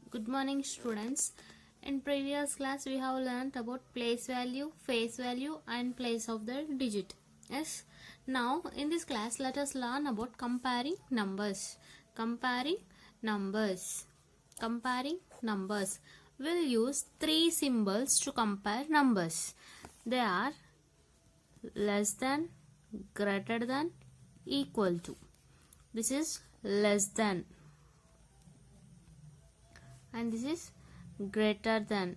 Good morning, students. In previous class we have learnt about place value, face value and place of the digit. Yes. Now in this class let us learn about comparing numbers. Comparing numbers. Comparing numbers. We'll use three symbols to compare numbers. They are less than, greater than, equal to. This is less than. And this is greater than,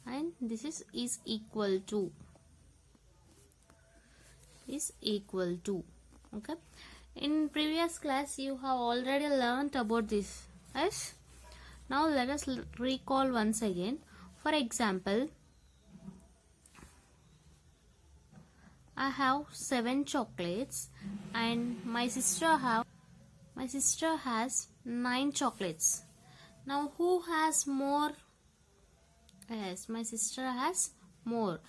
and this is equal to, okay. In previous class you have already learnt about this. Yes. Now let us recall once again. For example, I have 7 chocolates and my sister has 9 chocolates. Now who has more? Yes, my sister has more.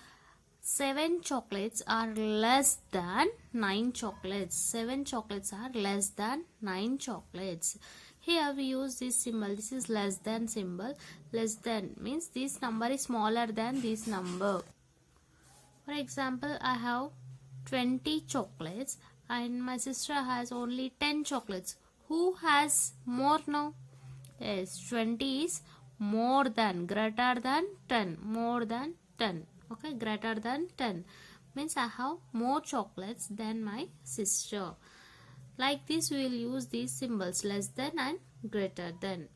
7 chocolates are less than 9 chocolates. 7 chocolates are less than 9 chocolates. Here we use this symbol. This is less than symbol. Less than means this number is smaller than this number. For example, I have 20 chocolates and my sister has only 10 chocolates. Who has more now? Yes, 20 is more than, greater than 10, more than 10. Okay, greater than 10 means I have more chocolates than my sister. Like this we will use these symbols, less than and greater than.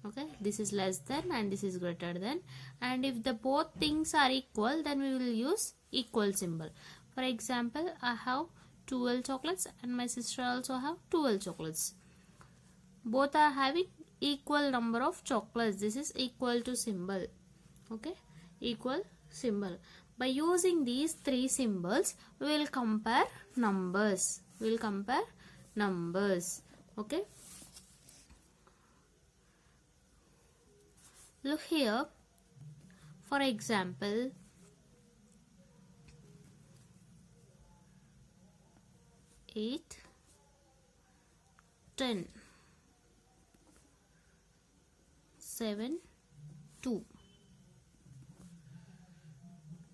Okay, this is less than and this is greater than. And if the both things are equal, then we will use equal symbol. For example, I have 12 chocolates and my sister also have 12 chocolates. Both are having equal number of chocolates. This is equal to symbol. Okay, equal symbol. By using these three symbols, we will compare numbers. We will compare numbers. Okay. Look here. For example, 8, 10, 7, 2,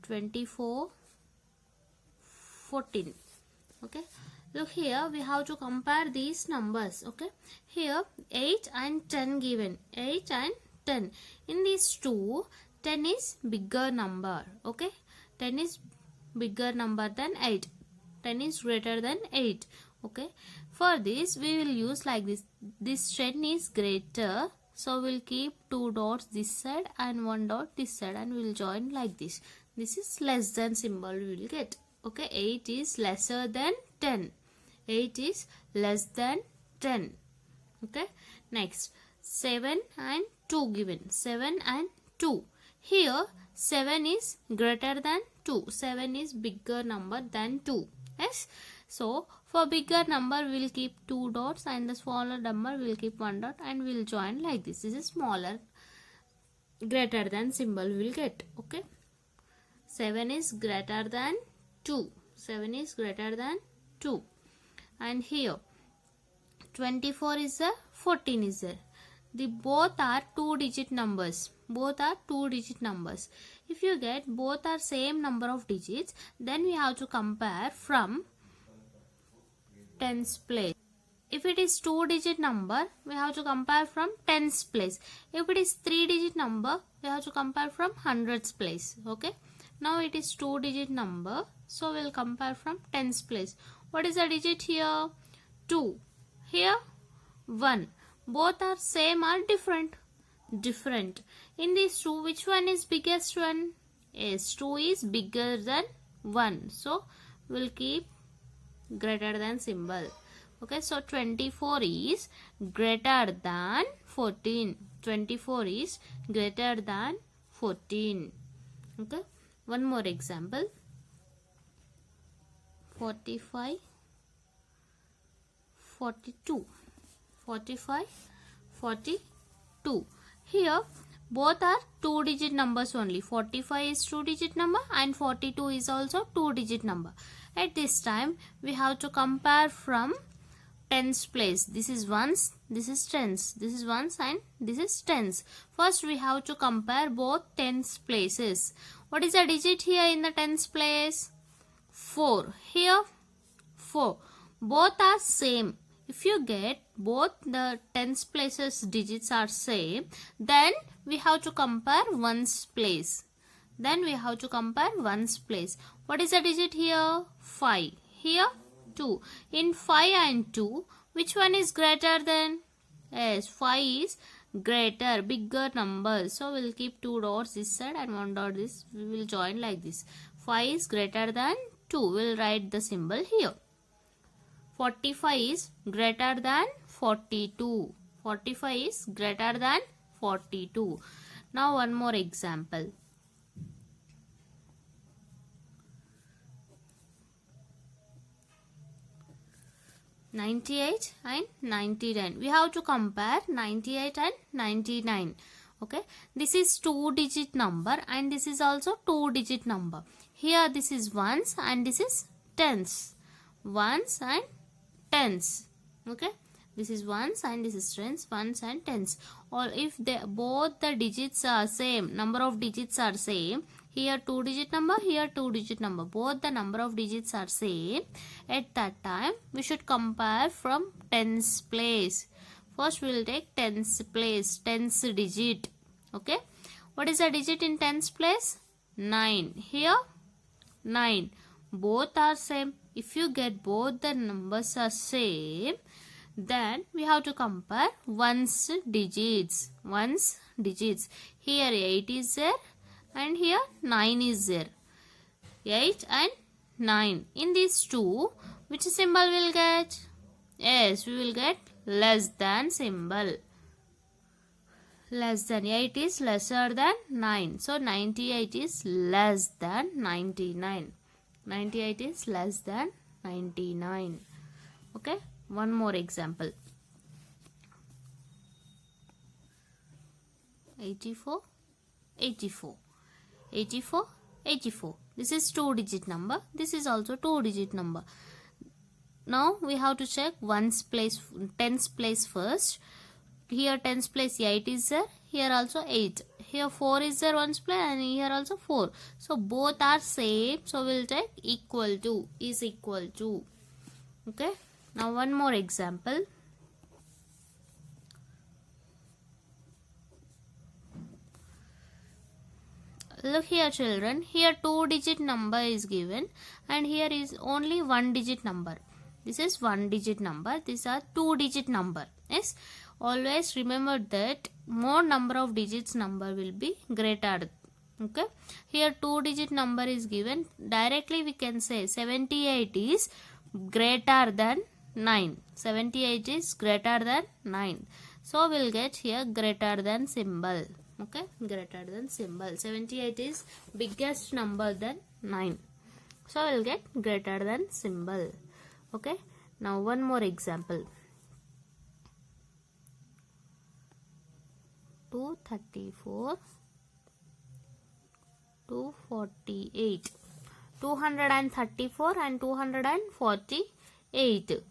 24, 14. Okay, look here, we have to compare these numbers. Okay, here 8 and 10 given, 8 and 10. In these two, 10 is bigger number. Okay, 10 is bigger number than 8. 10 is greater than 8. Okay, for this we will use like this. This 10 is greater, so we'll keep 2 dots this side and 1 dot this side and we'll join like this. This is less than symbol we will get. Okay, 8 is lesser than 10. 8 is less than 10. Okay, next 7 and 2 given. 7 and 2. Here 7 is greater than 2. 7 is bigger number than 2. Yes. So for bigger number we will keep 2 dots and the smaller number we will keep 1 dot and we will join like this. This is smaller, greater than symbol we will get. Okay. 7 is greater than 2. 7 is greater than 2. And here 24 is there, 14 is there. The both are 2-digit numbers. Both are 2-digit numbers. If you get both are same number of digits, then we have to compare from tens place. If it is 2-digit number, we have to compare from tens place. If it is 3-digit number, we have to compare from hundreds place. Okay. Now it is 2-digit number, so we will compare from tens place. What is the digit here? 2. Here 1. Both are same or different? Different. In these two, which one is biggest one? Yes, 2 is bigger than 1. So we will keep greater than symbol. Okay, so 24 is greater than 14. 24 is greater than 14. Okay. One more example. 45, 42. 45, 42. Here both are 2-digit numbers only. 45 is 2-digit number and 42 is also 2-digit number. At this time we have to compare from tens place. This is ones, this is tens, this is ones and this is tens. First we have to compare both tens places. What is the digit here in the tens place? 4. Here 4. Both are same. If you get both the tens places digits are same, then we have to compare ones place. Then we have to compare ones place. What is the digit here? 5. Here 2. In 5 and 2, which one is greater than? Yes, 5 is greater, bigger number. So we'll keep 2 dots this side and 1 dot this. We will join like this. 5 is greater than 2. We'll write the symbol here. 45 is greater than 42. 45 is greater than 42. Now one more example. 98 and 99. We have to compare 98 and 99. Okay, this is 2-digit number and this is also 2-digit number. Here this is ones and this is tens. Ones and tens. Okay, this is ones and this is tens. Ones and tens. Or if both the digits are same, number of digits are same. Here 2-digit number, here 2-digit number. Both the number of digits are same. At that time, we should compare from tens place. First, we will take tens place, tens digit. Okay. What is the digit in tens place? 9. Here, 9. Both are same. If you get both the numbers are same, then we have to compare ones digits. Ones digits. Here 8 is there. And here 9 is there. 8 and 9. In these two, which symbol will get? Yes, we will get less than symbol. Less than. 8 is lesser than 9. So 98 is less than 99. 98 is less than 99. Okay. One more example. 84, 84. 84, 84. This is 2-digit number. This is also 2-digit number. Now we have to check ones place, tens place first. Here tens place 8 is there. Here also 8. Here 4 is there ones place and here also 4. So both are same. So we'll take equal to, is equal to. Okay. Now one more example. Look here children, here 2-digit number is given and here is only 1-digit number. This is 1-digit number, these are 2-digit number. Yes, always remember that more number of digits number will be greater. Okay, here 2-digit number is given. Directly we can say 78 is greater than 9. 78 is greater than 9. So we'll get here greater than symbol. Okay, greater than symbol. 78 is biggest number than 9. So I will get greater than symbol. Okay, now one more example. 234, 248. 234 and 248.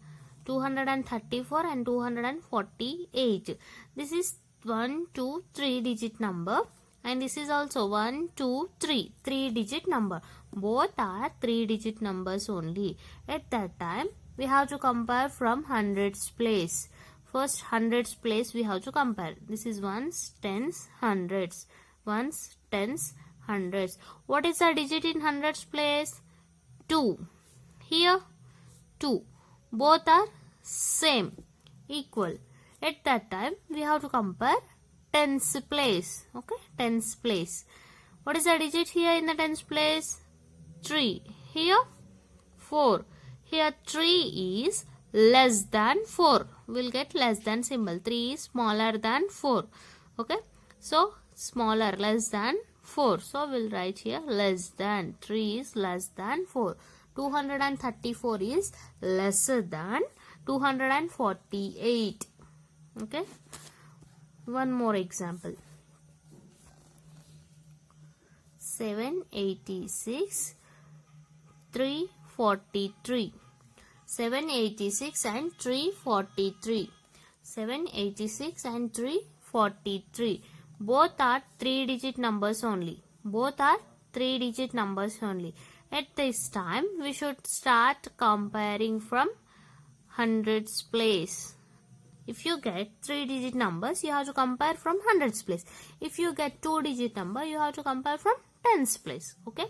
234 and 248. This is 1, 2, 3-digit number and this is also 1, 2, 3, 3-digit number. Both are 3-digit numbers only. At that time, we have to compare from hundreds place. First hundreds place we have to compare. This is ones, tens, hundreds. Ones, tens, hundreds. What is the digit in hundreds place? 2. Here 2. Both are same, equal. At that time, we have to compare tens place. Okay, tens place. What is the digit here in the tens place? 3. Here 4. Here 3 is less than 4. We'll get less than symbol. 3 is smaller than 4. Okay, so smaller, less than 4. So we'll write here less than. 3 is less than 4. 234 is lesser than 248. Okay, one more example. 786, 343. 786 and 343. 786 and 343. Both are 3-digit numbers only. Both are 3-digit numbers only. At this time, we should start comparing from hundreds place. If you get 3-digit numbers, you have to compare from hundreds place. If you get 2-digit number, you have to compare from tens place. Okay?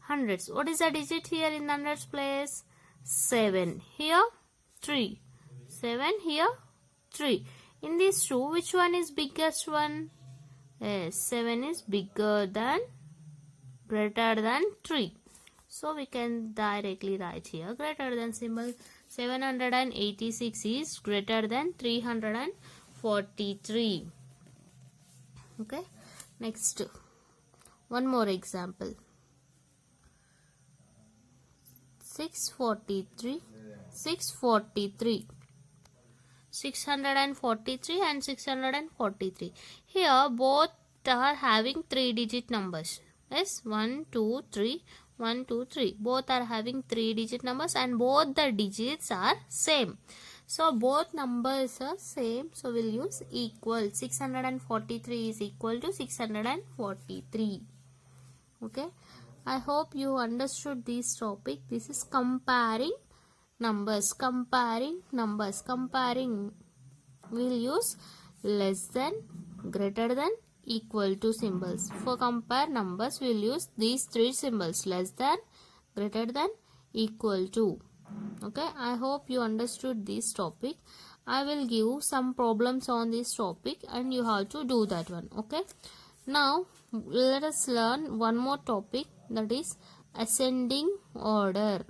Hundreds. What is the digit here in hundreds place? 7. Here 3. 7 here 3. In these two, which one is biggest one? Yes, 7 is greater than 3. So we can directly write here greater than symbol. 786 is greater than 343. Okay. Next, one more example. 643 and 643. Here both are having 3-digit numbers. Yes, 1, 2, 3. 1, 2, 3. Both are having 3-digit numbers and both the digits are same. So both numbers are same. So we'll use equal. 643 is equal to 643. Okay. I hope you understood this topic. This is comparing numbers. Comparing numbers. Comparing. We'll use less than, greater than, equal to symbols. For compare numbers, we'll use these 3 symbols: less than, greater than, equal to. Okay, I hope you understood this topic. I will give some problems on this topic and you have to do that one. Okay, now let us learn one more topic, that is ascending order.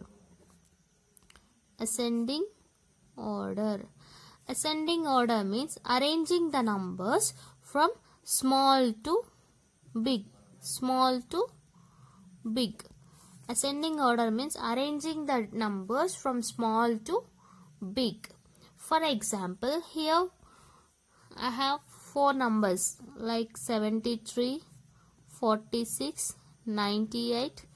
Ascending order. Ascending order means arranging the numbers from small to big. Small to big. Ascending order means arranging the numbers from small to big. For example, here I have 4 numbers like 73, 46, 98,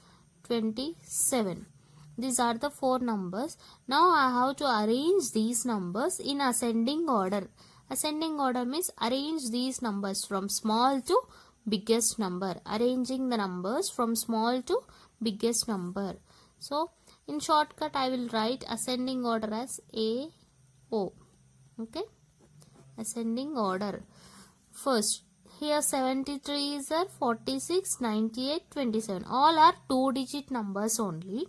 27. These are the 4 numbers. Now I have to arrange these numbers in ascending order. Ascending order means arrange these numbers from small to biggest number. Arranging the numbers from small to biggest number. So in shortcut I will write ascending order as A, O. Okay. Ascending order. First, here 73 is there, 46, 98, 27. All are 2-digit numbers only.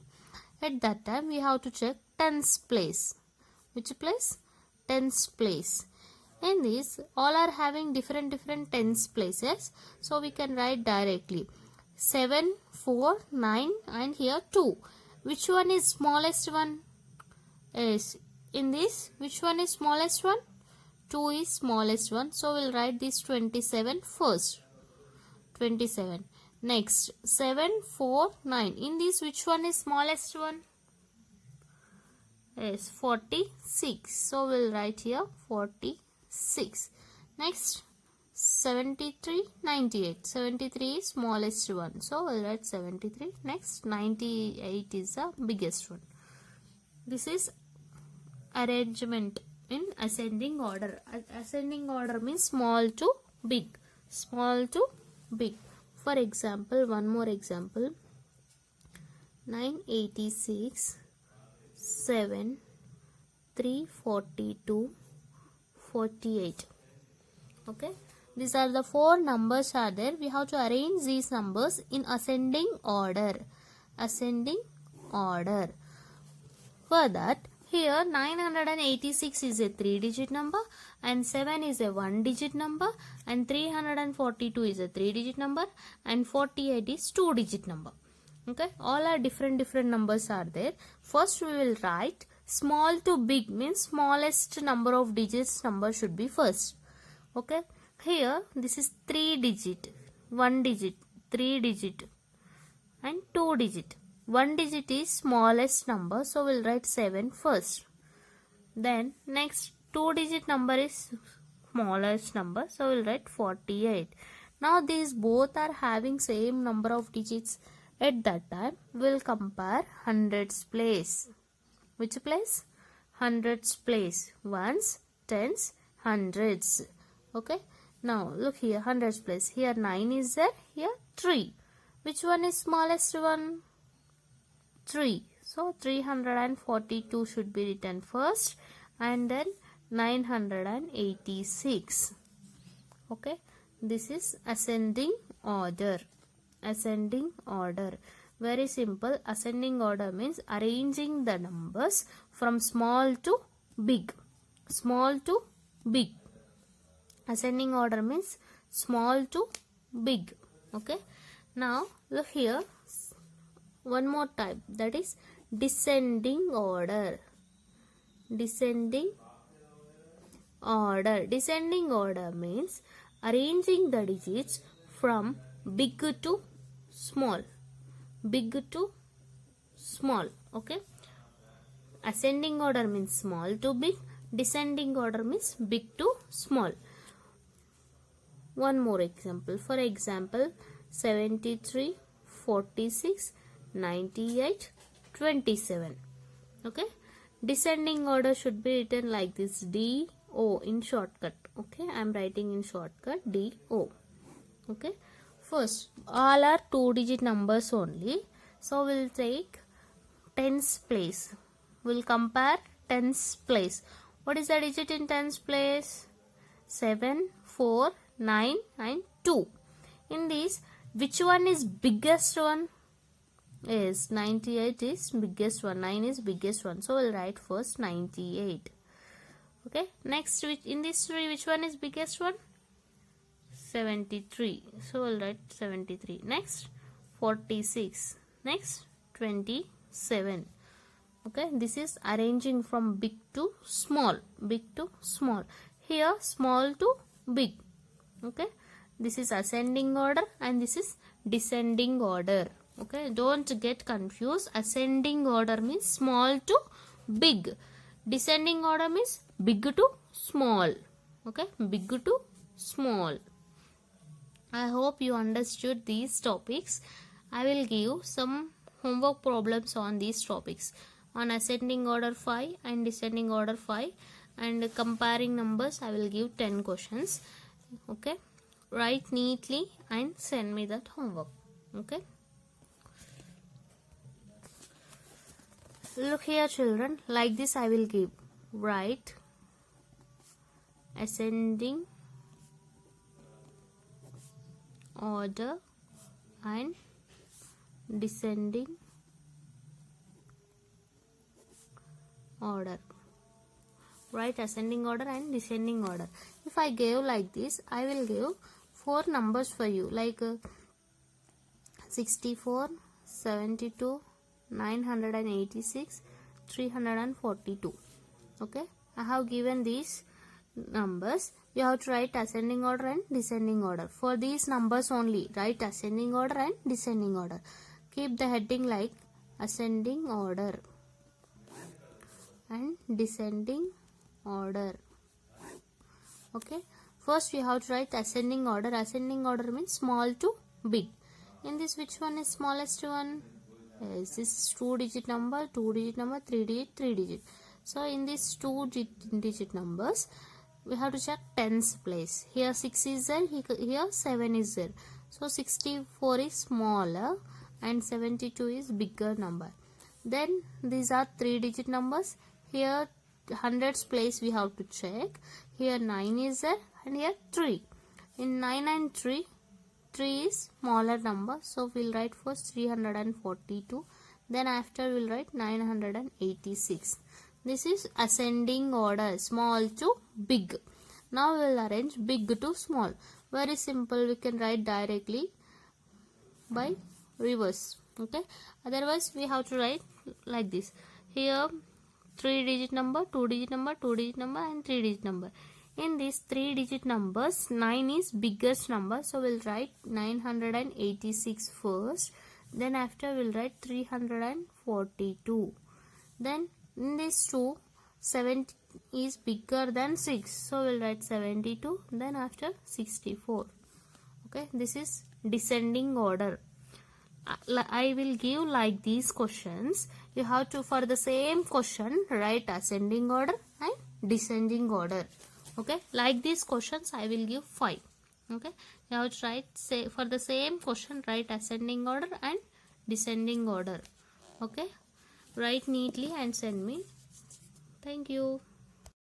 At that time we have to check tens place. Which place? Tens place. In this, all are having different tens places. So we can write directly 7, 4, 9 and here 2. Which one is smallest one? Yes. In this, which one is smallest one? 2 is smallest one. So we'll write this 27 first. 27. Next, 7, 4, 9. In this, which one is smallest one? Yes, 46. So we'll write here 46. Next, 73, 98. 73 is smallest one. So we'll write 73. Next, 98 is the biggest one. This is arrangement in ascending order. Ascending order means small to big. Small to big. For example, one more example. 986, 7, 342, 48. Okay. These are the 4 numbers are there. We have to arrange these numbers in ascending order. Ascending order. For that, here 986 is a 3-digit number and 7 is a 1-digit number and 342 is a 3-digit number and 48 is 2-digit number. Okay, all are different numbers are there. First we will write small to big means smallest number of digits number should be first. Okay, here this is 3-digit, 1-digit, 3-digit and 2-digit. 1 digit is smallest number, so we'll write 7 first. Then next 2-digit number is smallest number, so we'll write 48. Now these both are having same number of digits. At that time we'll compare hundreds place. Which place? Hundreds place. Ones, tens, hundreds. Okay. Now look here, hundreds place. Here 9 is there. Here 3. Which one is smallest one? 3. So 342 should be written first, and then 986. Okay. This is ascending order. Ascending order. Very simple. Ascending order means arranging the numbers from small to big. Small to big. Ascending order means small to big. Okay. Now look here. One more type, that is descending order. Descending order. Descending order means arranging the digits from big to small. Big to small. Okay. Ascending order means small to big. Descending order means big to small. One more example. For example, 73, 46, 98, 27. Okay. Descending order should be written like this, D, O in shortcut. Okay. I am writing in shortcut D, O. Okay. First, all are 2-digit numbers only. So, we'll take tens place. We'll compare tens place. What is the digit in tens place? 7, 4, 9 and 2. In this, which one is biggest one? Yes, 98 is biggest one. 9 is biggest one. So, we'll write first 98. Okay. Next, in this 3, which one is biggest one? 73. So, we'll write 73. Next, 46. Next, 27. Okay. This is arranging from big to small. Big to small. Here, small to big. Okay. This is ascending order and this is descending order. Okay. Don't get confused. Ascending order means small to big. Descending order means big to small. Okay. Big to small. I hope you understood these topics. I will give some homework problems on these topics. On ascending order 5 and descending order 5, and comparing numbers I will give 10 questions. Okay. Write neatly and send me that homework. Okay. Look here children, like this I will give. Write ascending order and descending order. Write ascending order and descending order. If I gave like this, I will give 4 numbers for you, like 64, 72, 986, 342. Okay. I have given these numbers. You have to write ascending order and descending order. For these numbers only, write ascending order and descending order. Keep the heading like ascending order and descending order. Okay. First we have to write ascending order. Ascending order means small to big. In this, which one is smallest one? Yes, this is 2-digit number, 2-digit number, 3-digit, 3-digit. So in these 2-digit numbers, we have to check tens place. Here 6 is there, here 7 is there. So 64 is smaller and 72 is bigger number. Then these are 3-digit numbers. Here hundreds place we have to check. Here 9 is there and here 3. In 9 and 3 is smaller number. So we'll write first 342. Then after we'll write 986. This is ascending order, small to big. Now we'll arrange big to small. Very simple, we can write directly by reverse. Okay. Otherwise we have to write like this. Here 3-digit number, 2-digit number, 2-digit number and 3-digit number. In these 3-digit numbers, 9 is biggest number. So we'll write 986 first. Then after we'll write 342. Then in these 2, 7 is bigger than 6. So we'll write 72. Then after 64. Okay. This is descending order. I will give like these questions. you have to, for the same question, write ascending order and descending order. Okay, like these questions I will give 5. Okay, you have to write, say, for the same question, write ascending order and descending order. Okay, write neatly and send me. Thank you.